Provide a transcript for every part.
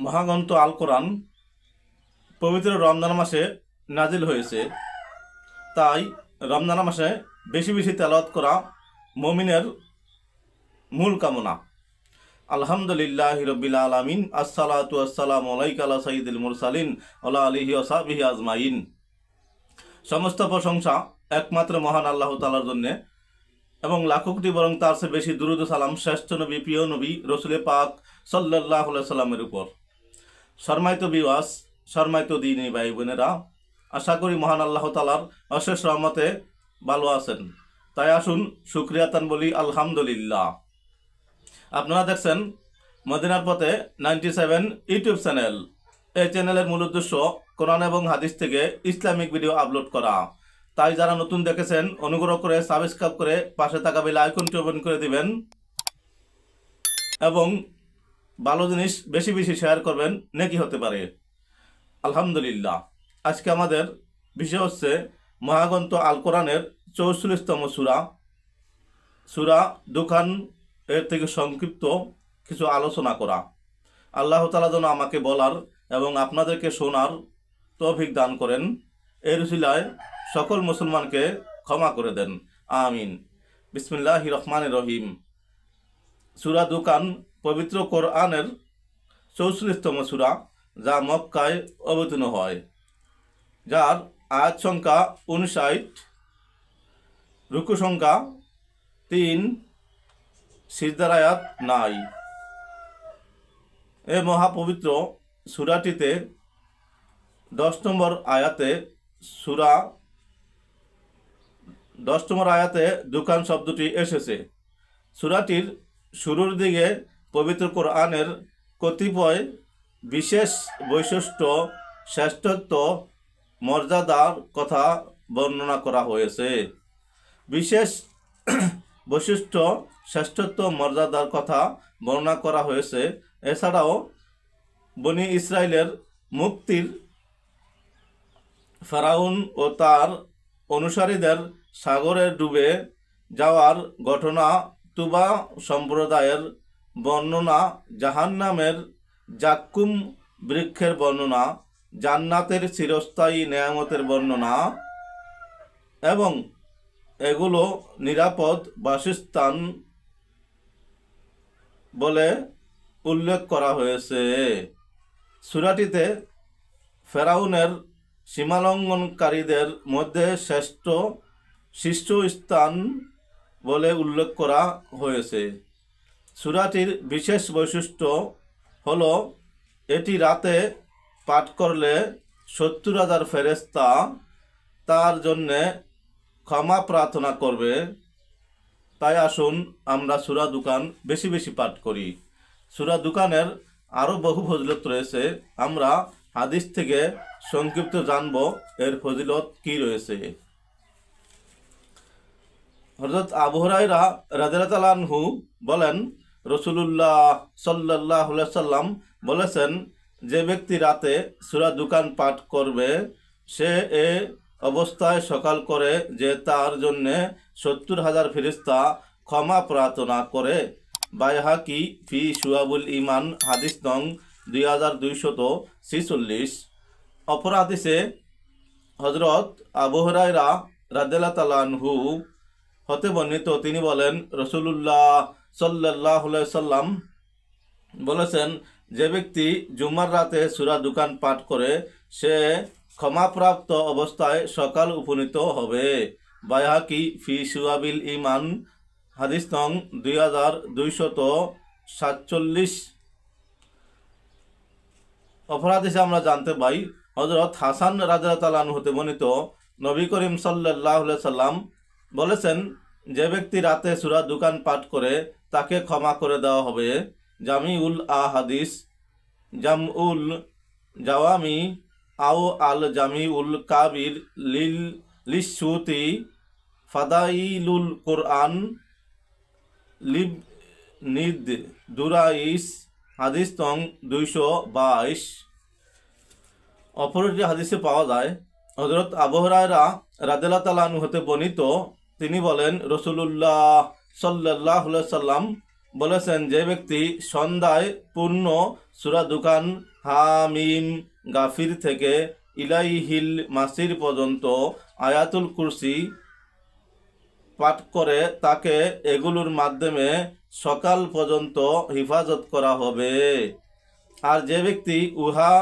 মহাগ্রন্থ আল কোরআন পবিত্র রমজান মাসে নাজিল হয়েছে। তাই রমজান মাসে বেশি বেশি তেলাওয়াত করা মুমিনের মূল কামনা। আলহামদুলিল্লাহি রাব্বিল আলামিন, আসসালাতু ওয়াসসালামু আলাইকা ইয়া সাইয়্যিদুল মুরসালিন ওয়া আলিহি ওয়া সাহবিহি আজমাইন। সমস্ত প্রশংসা একমাত্র মহান আল্লাহ তাআলার জন্য এবং লাখো কোটি বরং তার চেয়ে বেশি দুরূদ ও সালাম শ্রেষ্ঠ নবী, প্রিয় নবী রাসূল পাক সাল্লাল্লাহু আলাইহি সাল্লামের উপর। সম্মানিত বিওয়াস, সম্মানিত দিনী ভাই বোনেরা, আশা করি মহান আল্লাহ তাআলার অশেষ রহমতে ভালো আছেন। তাই আসুন শুকরিয়াতান বলি আলহামদুলিল্লাহ। আপনারা দেখছেন মদিনার পথে 97 ইউটিউব চ্যানেল। এই চ্যানেলের মূল উদ্দেশ্য কোরআন এবং হাদিস থেকে ইসলামিক ভিডিও আপলোড করা। তাই যারা নতুন দেখেছেন অনুগ্রহ করে সাবস্ক্রাইব করে পাশে থাকা বেল আইকনটি ওপেন করে দিবেন এবং ভালো জিনিস বেশি বেশি শেয়ার করবেন, নেকি হতে পারে। আলহামদুলিল্লাহ। আজকে আমাদের বিষয় হচ্ছে মহাগ্রন্থ আল কোরআনের 44তম সূরা, সূরা দুখান এর থেকে সংক্ষিপ্ত কিছু আলোচনা করা। আল্লাহ তাআলা যেন আমাকে বলার এবং আপনাদেরকে শোনার তৌফিক দান করেন। এর উসিলায় সকল মুসলমানকে ক্ষমা করে দেন, আমিন। বিসমিল্লাহির রহমানির রহিম। সূরা দুখান পবিত্র কোরআনের 44তম সূরা, যা মক্কায় অবতীর্ণ হয়, যার আয়াত সংখ্যা 59, রুকু সংখ্যা 3, সিজদার আয়াত নাই। এ মহাপবিত্র সূরাটিতে 10 নম্বর আয়াতে দুখান শব্দটি এসেছে। সূরাটির শুরুর দিকে পবিত্র কোরআনের কতিপয় বিশেষ বৈশিষ্ট্য, শ্রেষ্ঠত্ব, মর্যাদার কথা বর্ণনা করা হয়েছে। বিশেষ বৈশিষ্ট্য, শ্রেষ্ঠত্ব, মর্যাদার কথা বর্ণনা করা হয়েছে। এছাড়াও বনি ইসরায়েলের মুক্তির, ফেরাউন ও তার অনুসারীদের সাগরে ডুবে যাওয়ার ঘটনা, তুবা সম্প্রদায়ের বর্ণনা, জাহান্নামের জাক্কুম বৃক্ষের বর্ণনা, জান্নাতের চিরস্থায়ী নেয়ামতের বর্ণনা এবং এগুলো নিরাপদ বাসস্থান বলে উল্লেখ করা হয়েছে। সূরাটিতে ফেরাউনের সীমালঙ্ঘনকারীদের মধ্যে শীর্ষস্থান বলে উল্লেখ করা হয়েছে। সূরাটির বিশেষ বৈশিষ্ট্য হলো এটি রাতে পাঠ করলে 70,000 ফেরেশতা তার জন্যে ক্ষমা প্রার্থনা করবে। তাই আসুন আমরা সূরা দুখান বেশি বেশি পাঠ করি। সূরা দুখানের আরও বহু ফজিলত রয়েছে। আমরা হাদিস থেকে সংক্ষিপ্ত জানব এর ফজিলত কি রয়েছে। হযরত আবু হুরায়রা রাদিয়াল্লাহু আনহু বলেন, রাসূলুল্লাহ সাল্লাল্লাহু আলাইহি সাল্লাম বলেছেন, যে ব্যক্তি রাতে সূরা দুখান পাঠ করবে সে এ অবস্থায় সকাল করে যে তার জন্যে 70,000 ফেরেশতা ক্ষমা প্রার্থনা করে। বাইহাকি ফি শুআবুল ঈমান, হাদিস নং 2246। অপর হাদিসে হযরত আবু হুরায়রা রাদিয়াল্লাহু আনহু হতে বর্ণিত, তিনি বলেন, রাসূলুল্লাহ সাল্লাল্লাহু আলাইহি সাল্লাম বলেছেন, যে ব্যক্তি জুমার রাতে সূরা দুখান পাঠ করে সে ক্ষমাপ্রাপ্ত অবস্থায় সকাল উপনীত হবে। বাইহাকি ফি শুআবিল ঈমান, হাদিস নং 2247। অপর হাদিসে আমরা জানতে পাই, হযরত হাসান রাদিয়াল্লাহু আনহু হতে বর্ণিত, নবী করিম সাল্লাল্লাহু আলাইহি সাল্লাম বলেছেন, যে ব্যক্তি রাতে সূরা দুখান পাঠ করে তাকে ক্ষমা করে দেওয়া হবে। জামিউল আহাদিস, জামউল জাওয়ামি আও আল জামিউল কাবির লিসসুতি, ফাদাইলুল কোরআন লিবনিদ দুরাইস, হাদিস নং 222। অপর একটি হাদিসে পাওয়া যায়, হযরত আবু হুরায়রা রাদিয়াল্লাহু তাআলা আনহু হতে বর্ণিত, তিনি বলেন, রাসূলুল্লাহ সাল্লাল্লাহু আলাইহি সাল্লাম বলেছেন, যে ব্যক্তি সন্ধ্যায় পূর্ণ সূরা দুখান হামিম গাফির থেকে ইলাইহিল মাসির পর্যন্ত আয়াতুল কুরসি পাঠ করে তাকে এগুলোর মাধ্যমে সকাল পর্যন্ত হিফাজত করা হবে। আর যে ব্যক্তি উহা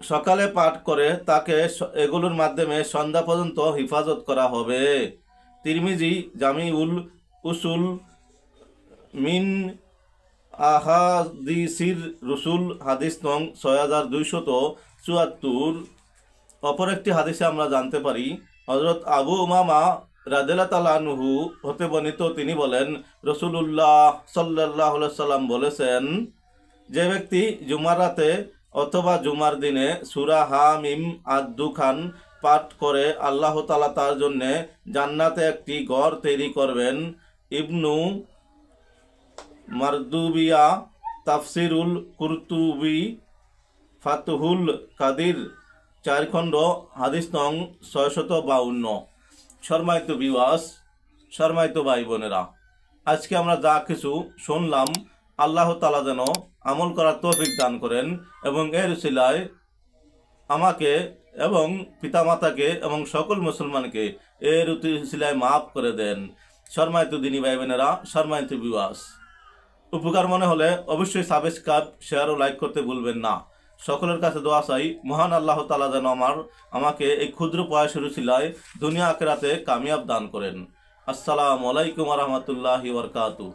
সকালে পাঠ করে তাকে এগুলোর মাধ্যমে সন্ধ্যা পর্যন্ত হিফাজত করা হবে। তিরমিজি জামিউল উসুল মিন আহাদিসির রসুল হাদিস নং 6274। অপর একটি হাদিসে আমরা জানতে পারি, হযরত আবু উমামা রাদিয়াল্লাহু তাআলা আনহু হতে বর্ণিত, তিনি বলেন, রাসূলুল্লাহ সাল্লাল্লাহু আলাইহি সাল্লাম বলেছেন, যে ব্যক্তি জুমার রাতে অথবা জুমার দিনে সূরা হামিম আদ-দুখান পাঠ করে আল্লাহ তাআলা তার জন্য জান্নাতে একটি ঘর তৈরি করবেন। ইবনু মারদুবিয়া, তাফসিরুল কুরতুবি, ফাতহুল কাদির 4 খণ্ড, হাদিস নং 652। সম্মানিত ভিউয়ার্স, সম্মানিত ভাই বোনেরা, আজকে আমরা যা কিছু শুনলাম, আল্লাহ তাআলা যেন আমল করার তৌফিক দান করেন এবং এর উসিলায় আমাকে এবং পিতামাতাকে এবং সকল মুসলমানকে এর উসিলায় মাফ করে দেন। সম্মানিত দিনী ভাই বোনেরা, সম্মানিত ভিউয়ার্স, উপকার মনে হলে অবশ্যই সাবস্ক্রাইব, শেয়ার ও লাইক করতে ভুলবেন না। সকলের কাছে দোয়া চাই, মহান আল্লাহ তাআলা যেন আমাকে এই ক্ষুদ্র প্রয়াসের উসিলায় দুনিয়া আখিরাতে কামিয়াব দান করেন। আসসালামু আলাইকুম ওয়া রাহমাতুল্লাহি ওয়া বারাকাতুহু।